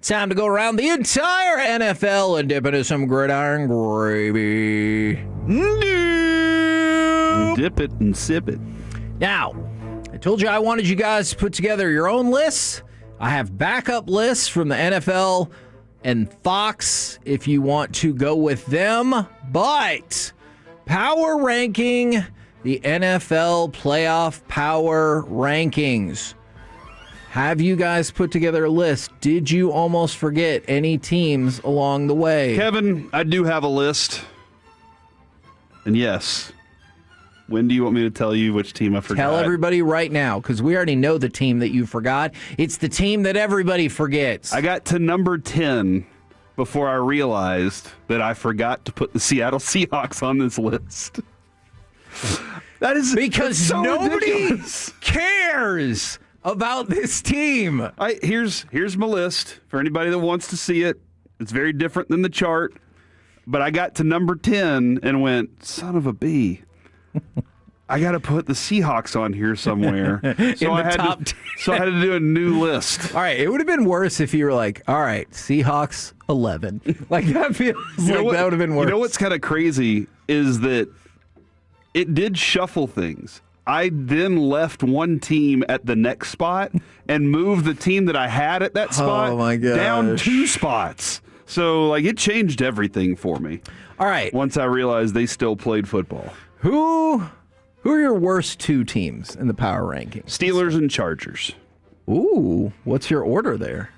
It's time to go around the entire NFL and dip into some gridiron gravy. Dip it and sip it. Now, I told you I wanted you guys to put together your own lists. I have backup lists from the NFL and Fox if you want to go with them. But power ranking the NFL playoff power rankings. Have you guys put together a list? Did you almost forget any teams along the way? Kevin, I do have a list. And yes, when do you want me to tell you which team I forgot? Tell everybody right now, because we already know the team that you forgot. It's the team that everybody forgets. I got to number 10 before I realized that I forgot to put the Seattle Seahawks on this list. That is because so nobody ridiculous. Cares about this team. Here's my list for anybody that wants to see it. It's very different than the chart. But I got to number 10 and went, son of a bee. I got to put the Seahawks on here somewhere. So I had to do a new list. All right, it would have been worse if you were like, all right, Seahawks 11. Like, that feels that would have been worse. You know what's kind of crazy is that it did shuffle things. I then left one team at the next spot and moved the team that I had at that spot down 2 spots. So, like, it changed everything for me. All right. Once I realized they still played football. Who are your worst 2 teams in the power rankings? Steelers and Chargers. Ooh, what's your order there?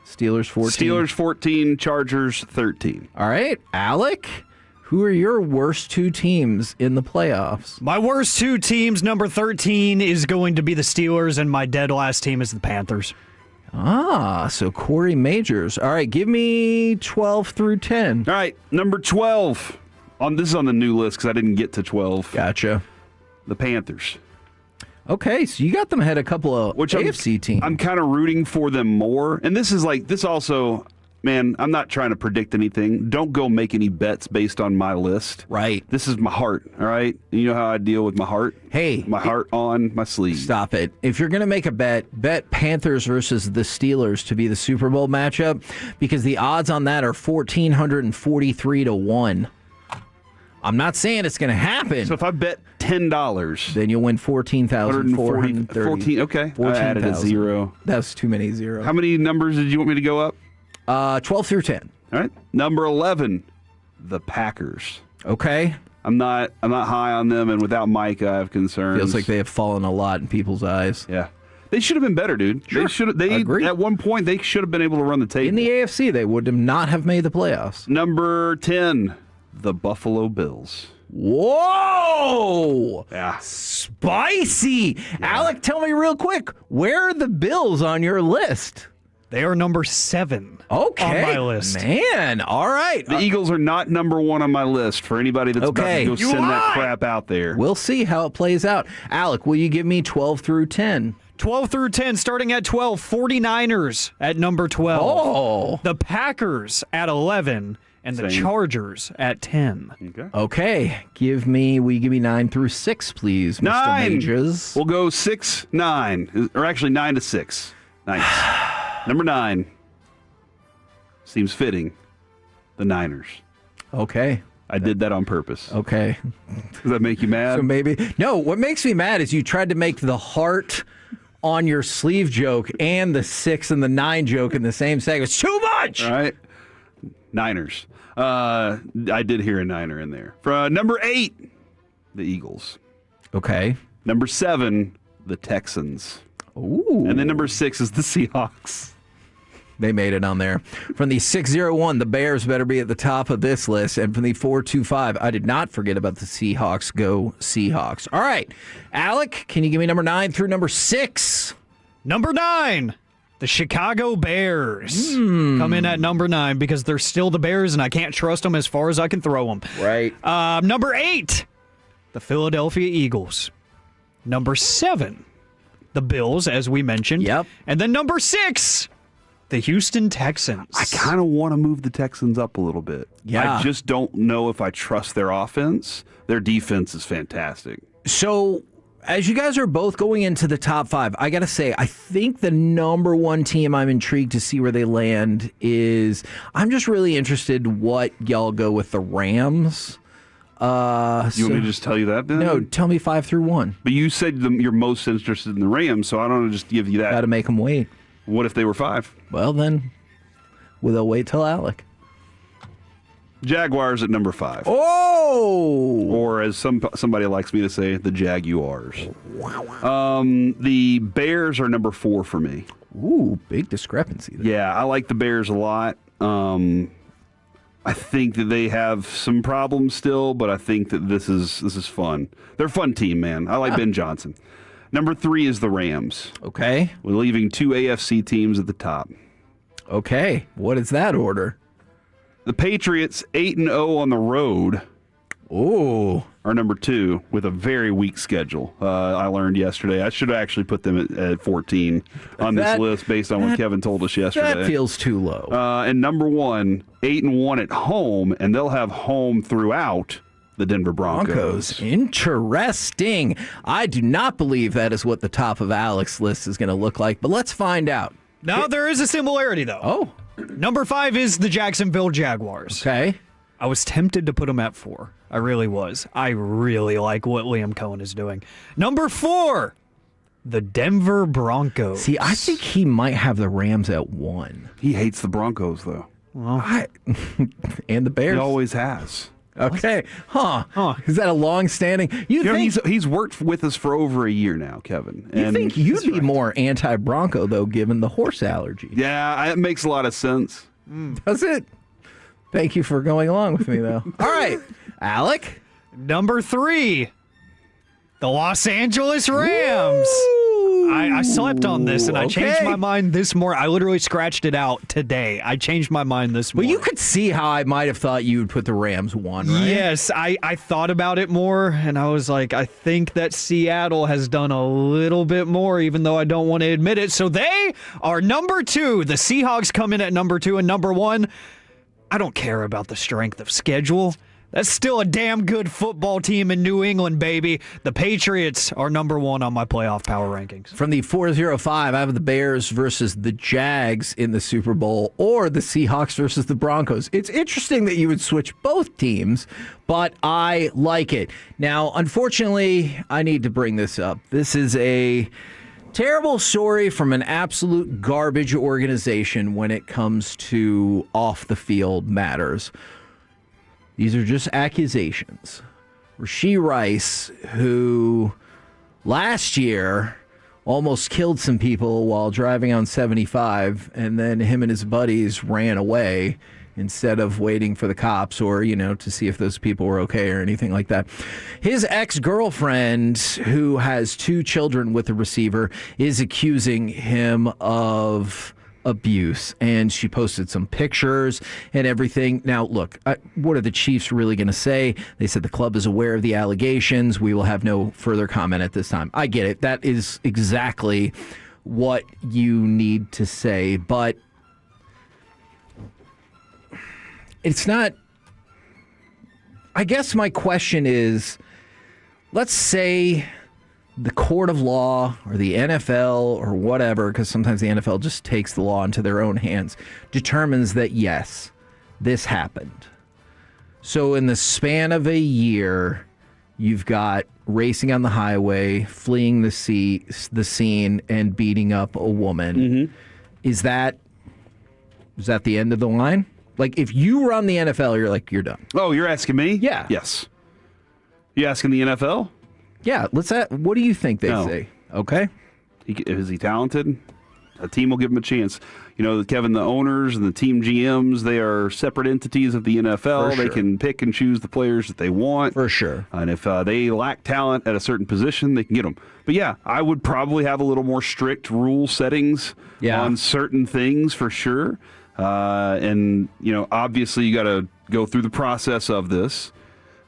Steelers 14. Steelers 14, Chargers 13. All right, Alec, who are your worst 2 teams in the playoffs? My worst 2 teams, number 13 is going to be the Steelers, and my dead last team is the Panthers. Ah, so Corey Majors. All right, give me 12 through 10. All right, number 12. This is on the new list because I didn't get to 12. Gotcha. The Panthers. Okay, so you got them ahead a couple of AFC teams. I'm kind of rooting for them more. And this also, man, I'm not trying to predict anything. Don't go make any bets based on my list. Right. This is my heart, all right? You know how I deal with my heart? Hey. My heart on my sleeve. Stop it. If you're going to make a bet Panthers versus the Steelers to be the Super Bowl matchup, because the odds on that are 1,443 to 1. I'm not saying it's going to happen. So if I bet $10, then you'll win 14,430. 14, okay. 14, I added a 0. That's too many zeros. How many numbers did you want me to go up? 12 through 10. All right. Number 11, the Packers. Okay. I'm not high on them, and without Mike, I have concerns. Feels like they have fallen a lot in people's eyes. Yeah. They should have been better, dude. Sure. They at one point they should have been able to run the table. In the AFC, they would not have made the playoffs. Number 10, the Buffalo Bills. Whoa! Yeah. Spicy! Yeah. Alec, tell me real quick, where are the Bills on your list? They are number 7 on my list. Man, all right. The Eagles are not number 1 on my list for anybody that's about to go send that crap out there. We'll see how it plays out. Alec, will you give me 12 through 10? 12 through 10, starting at 12, 49ers at number 12. Oh. The Packers at 11. And the Chargers at 10. Okay. Will you give me 9 through 6, please, 9. Mr. Mages? We'll go 6, 9. Or actually 9 to 6. Nice. Number 9. Seems fitting. The Niners. Okay. I did that on purpose. Okay. Does that make you mad? So maybe. No, what makes me mad is you tried to make the heart on your sleeve joke and the 6 and the 9 joke in the same segment. It's too much! All right. Niners. I did hear a Niner in there. For number 8, the Eagles. Okay. Number 7, the Texans. Ooh. And then number 6 is the Seahawks. They made it on there. From the 601, the Bears better be at the top of this list. And from the 425, I did not forget about the Seahawks. Go Seahawks. All right. Alec, can you give me number 9 through number 6? Number 9. The Chicago Bears come in at number 9 because they're still the Bears, and I can't trust them as far as I can throw them. Right. Number 8, the Philadelphia Eagles. Number 7, the Bills, as we mentioned. Yep. And then number 6, the Houston Texans. I kind of want to move the Texans up a little bit. Yeah. I just don't know if I trust their offense. Their defense is fantastic. So as you guys are both going into the top 5, I got to say, I think the number one team I'm intrigued to see where they land is, I'm just really interested what y'all go with the Rams. You want me to just tell you that then? No, tell me 5 through 1. But you said you're most interested in the Rams, so I don't want to just give you that. Got to make them wait. What if they were 5? Well, then, they'll wait till Alec. Jaguars at number 5. Oh! Or as somebody likes me to say, the Jaguars. The Bears are number 4 for me. Ooh, big discrepancy there. Yeah, I like the Bears a lot. I think that they have some problems still, but I think that this is fun. They're a fun team, man. I like Ben Johnson. Number 3 is the Rams. Okay. We're leaving 2 AFC teams at the top. Okay. What is that order? The Patriots, 8-0 on the road, Ooh. are number 2 with a very weak schedule. I learned yesterday. I should have actually put them at 14 on this list based on what Kevin told us yesterday. That feels too low. And number 1, 8-1 at home, and they'll have home throughout the Denver Broncos. Interesting. I do not believe that is what the top of Alex's list is going to look like, but let's find out. Now, there is a similarity, though. Oh. Number 5 is the Jacksonville Jaguars. Okay. I was tempted to put them at 4. I really was. I really like what Liam Cohen is doing. Number 4, the Denver Broncos. See, I think he might have the Rams at 1. He hates the Broncos, though. And the Bears. He always has. Okay. Huh. Is that a long-standing? You think he's worked with us for over a year now, Kevin. You think you'd be more anti-Bronco, though, given the horse allergy? Yeah, it makes a lot of sense. Does it? Thank you for going along with me, though. All right. Alec? Number 3, the Los Angeles Rams. I slept on this, and I changed my mind this morning. I literally scratched it out today. I changed my mind this morning. Well, you could see how I might have thought you would put the Rams 1, right? Yes, I thought about it more, and I was like, I think that Seattle has done a little bit more, even though I don't want to admit it. So they are number 2. The Seahawks come in at number 2, and number 1, I don't care about the strength of schedule. That's still a damn good football team in New England, baby. The Patriots are number 1 on my playoff power rankings. From the 405, I have the Bears versus the Jags in the Super Bowl, or the Seahawks versus the Broncos. It's interesting that you would switch both teams, but I like it. Now, unfortunately, I need to bring this up. This is a terrible story from an absolute garbage organization when it comes to off-the-field matters. These are just accusations. Rashee Rice, who last year almost killed some people while driving on 75, and then him and his buddies ran away instead of waiting for the cops or, to see if those people were okay or anything like that. His ex-girlfriend, who has 2 children with the receiver, is accusing him of abuse, and she posted some pictures and everything. Now, look, what are the Chiefs really going to say? They said the club is aware of the allegations. We will have no further comment at this time. I get it. That is exactly what you need to say, but it's not. I guess my question is, let's say the court of law or the NFL or whatever, because sometimes the NFL just takes the law into their own hands, determines that, yes, this happened. So in the span of a year, you've got racing on the highway, fleeing the scene, and beating up a woman. Mm-hmm. Is that the end of the line? Like, if you run the NFL, you're done. Oh, you're asking me? Yeah. Yes. You asking the NFL? Yeah, what do you think they say? Okay. Is he talented? A team will give him a chance. Kevin, the owners and the team GMs, they are separate entities of the NFL. They can pick and choose the players that they want. For sure. And if they lack talent at a certain position, they can get them. But yeah, I would probably have a little more strict rule settings on certain things for sure. And, obviously you got to go through the process of this.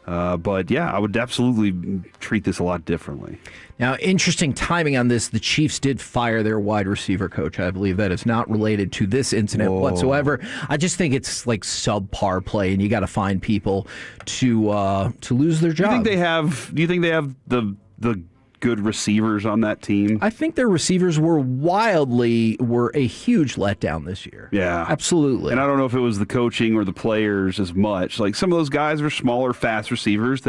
But yeah, I would absolutely treat this a lot differently. Now, interesting timing on this. The Chiefs did fire their wide receiver coach. I believe that is not related to this incident whatsoever. I just think it's like subpar play, and you got to find people to lose their job. Do you think they have the good receivers on that team. I think their receivers were a huge letdown this year. Yeah. Absolutely. And I don't know if it was the coaching or the players as much. Like some of those guys are smaller, fast receivers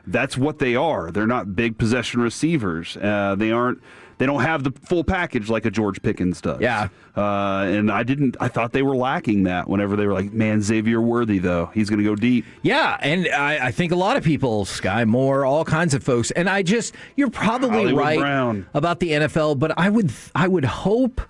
that's what they are. They're not big possession receivers. They don't have the full package like a George Pickens does. Yeah. And I thought they were lacking that whenever they were like, man, Xavier Worthy, though. He's going to go deep. Yeah, and I think a lot of people, Sky Moore, all kinds of folks, and you're probably Hollywood right Brown. about the NFL, but I would hope,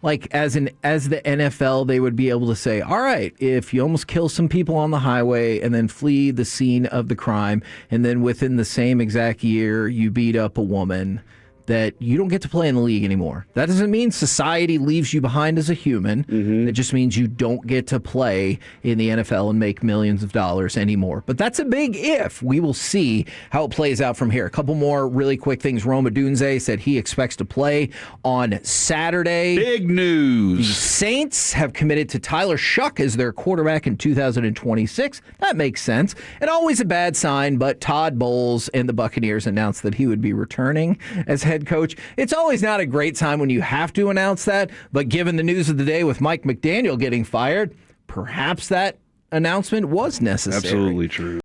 like as the NFL, they would be able to say, all right, if you almost kill some people on the highway and then flee the scene of the crime, and then within the same exact year you beat up a woman, that you don't get to play in the league anymore. That doesn't mean society leaves you behind as a human. Mm-hmm. It just means you don't get to play in the NFL and make millions of dollars anymore. But that's a big if. We will see how it plays out from here. A couple more really quick things. Roma Dunze said he expects to play on Saturday. Big The news. Saints have committed to Tyler Shuck as their quarterback in 2026. That makes sense. And always a bad sign, but Todd Bowles and the Buccaneers announced that he would be returning as head coach. It's always not a great time when you have to announce that, but given the news of the day with Mike McDaniel getting fired, perhaps that announcement was necessary. Absolutely true.